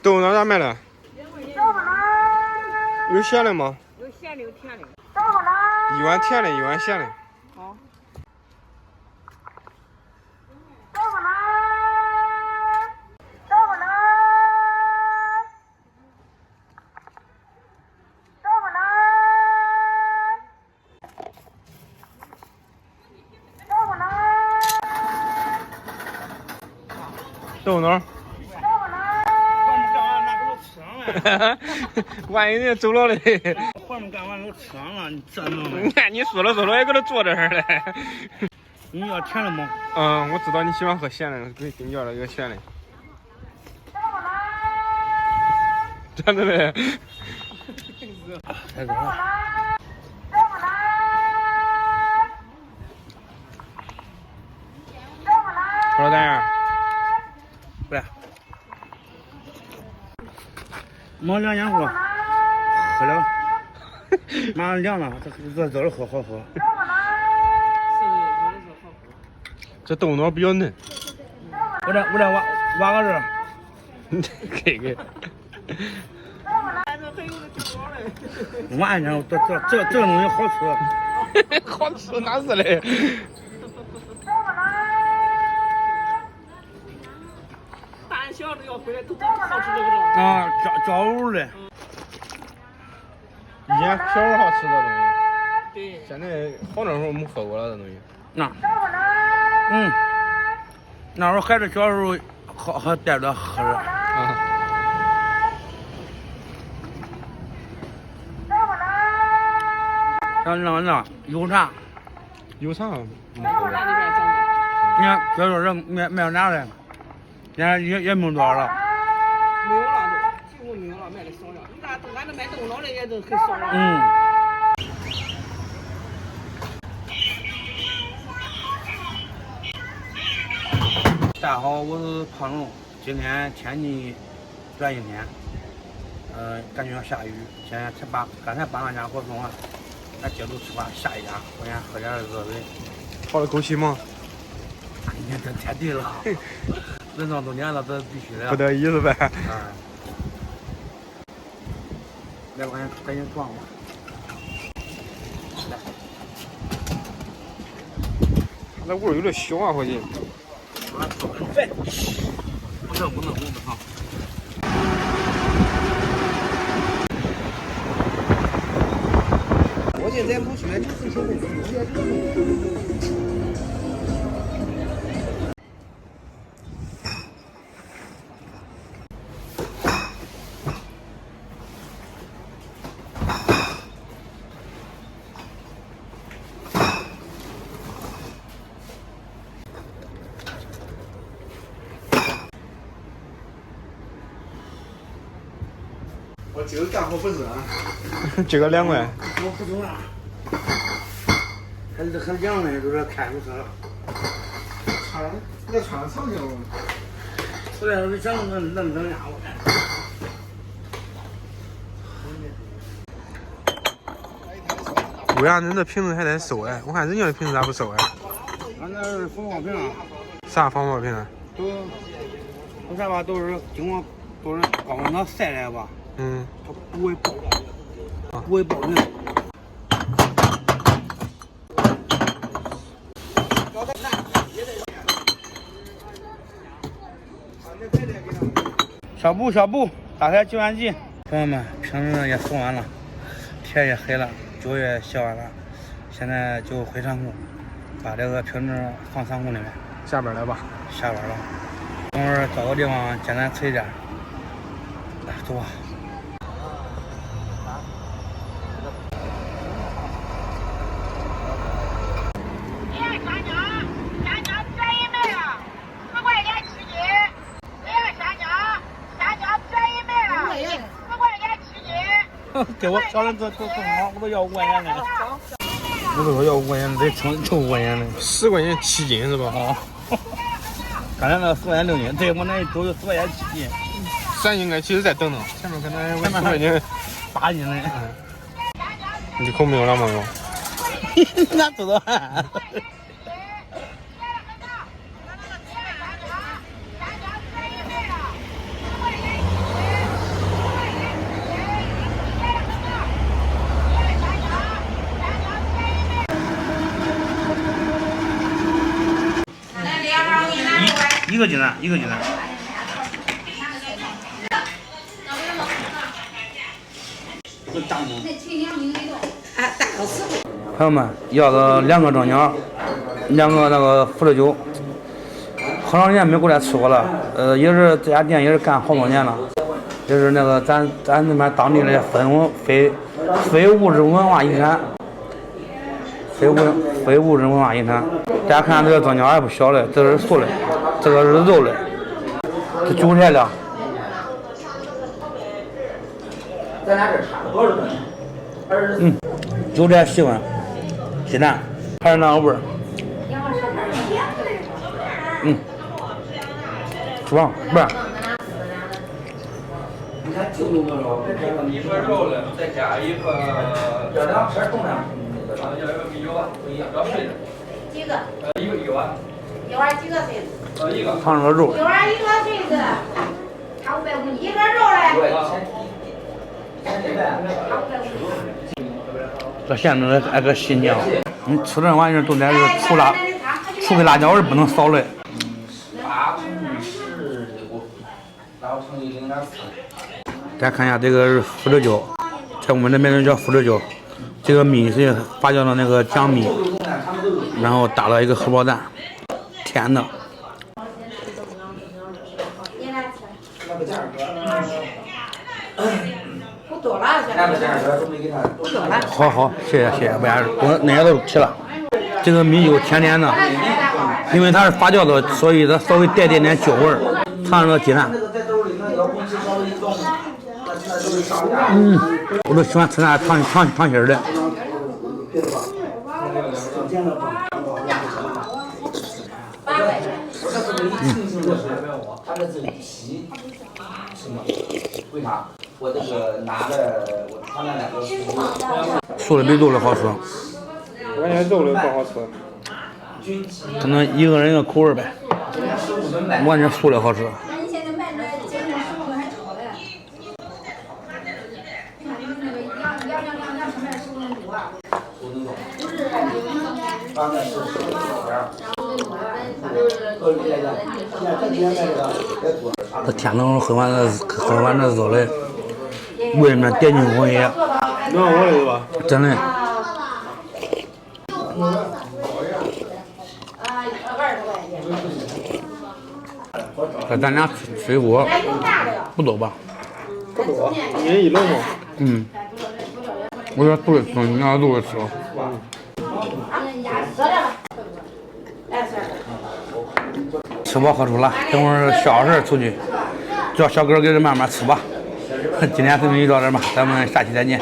豆腐脑咋卖的？有咸的吗？有咸的，有甜的。一碗甜的，一碗咸的。好。豆腐脑。万一人家走了嘞。活们干完都吃完了，你这弄。你看你说了也搁这坐这儿嘞。你要甜的吗？嗯，我知道你喜欢喝咸的，给你要了一个咸的。真的嘞。太热了。好了，大爷。不是。冒2年过，喝了，马上凉了，这早点喝好喝。这豆腐脑比较嫩。我这挖个热。给。挖一下，这个东西好吃。好吃哪是嘞？大人小都要回来，都好吃这个。啊，焦肉嘞。以前小时候好吃这东西。对。现在好多时候没喝过了这东西。那时候孩子小时候好带着喝着。那油茶。油茶。你看小时候这卖哪嘞？现在也没多少了。没有了都，几乎没有了，卖的少了。俺这卖豆腐脑的也都很少了。大家好，我是胖龙。今天天气转阴天，感觉要下雨。现在刚才搬完家活送完，咱接着出发下一家，我先喝点热水。好了口气吗？你看这太对了，人这么多年了，这必须的。不得已是呗。来，我先赶紧装吧。来，那味儿有点小啊，伙计。对，不能哈。我现在不学，就是现在我今儿干活不热。这个2块。我不中了。很凉的，都是开出车。你穿长袖。出来我想冷呀，我看。为啥恁这瓶子还得收哎？我看人家的瓶子咋不收哎？俺那是防爆瓶啊。啥防爆瓶啊？都啥吧，都是经过高温的晒来吧。它不会爆，不会爆人。小布，打开计算机。朋友们，瓶子也送完了，天也黑了，酒也销完了，现在就回仓库，把这个瓶子放仓库里面。下边来吧。下边了，等会儿找个地方简单吃一点。来，走吧。给我小人这好，我都要5块钱的。我都说要5块钱，得充5块钱的，10块钱7斤是吧？啊。刚才那4块钱6斤，对我那一周就4块钱7斤。咱应该其实再等等，前面可能10块钱8斤的。你口没有了吗？那走的饭。一个鸡蛋，一个鸡蛋。朋友们，要个2个蒸饺，2个那个福禄酒。好长时间没过来吃过了，也是这家店也是干好多年了，也是那个咱那边当地的非物质文化遗产，非物质文化遗产。大家看这个蒸饺也不小嘞，这是素嘞，这个是肉嘞，这韭菜了。咱俩这差不多了。韭菜细粉，鸡蛋，还是那个味儿。是吧？不是。你看就那个肉，一份肉了，再加一份。要2片重量。要一个啤酒吧，不一样，要碎的。几个？一碗。一碗几个碎子？一个。放了肉。一碗1个碎子，差550。一个肉嘞。这现在那个新疆，你吃这玩意儿都得是除非辣椒味不能少嘞。大家看一下，这个是福州饺，在我们那边人叫福州饺。这个米是发酵的那个江米，然后打了一个荷包蛋，甜的。不多了，好，谢谢，不然我那些都吃了。这个米酒甜甜的，因为它是发酵的，所以它稍微带点酒味儿。尝尝这个鸡蛋，我都喜欢吃那糖心儿的。为啥？我这个拿的，他那2个素的比肉的好吃。我感觉肉的不好吃。可能一个人一个口味呗。我感觉素的好吃。这天冷喝完这肉嘞，胃里面点进红叶，真的。这咱俩水果不多吧？不多，1人1篓嘛。我这肚子吃，你那肚子吃。吃饱喝足了，等会儿小事出去，叫小哥给这慢慢吃吧。今天视频就到这儿吧，咱们下期再见。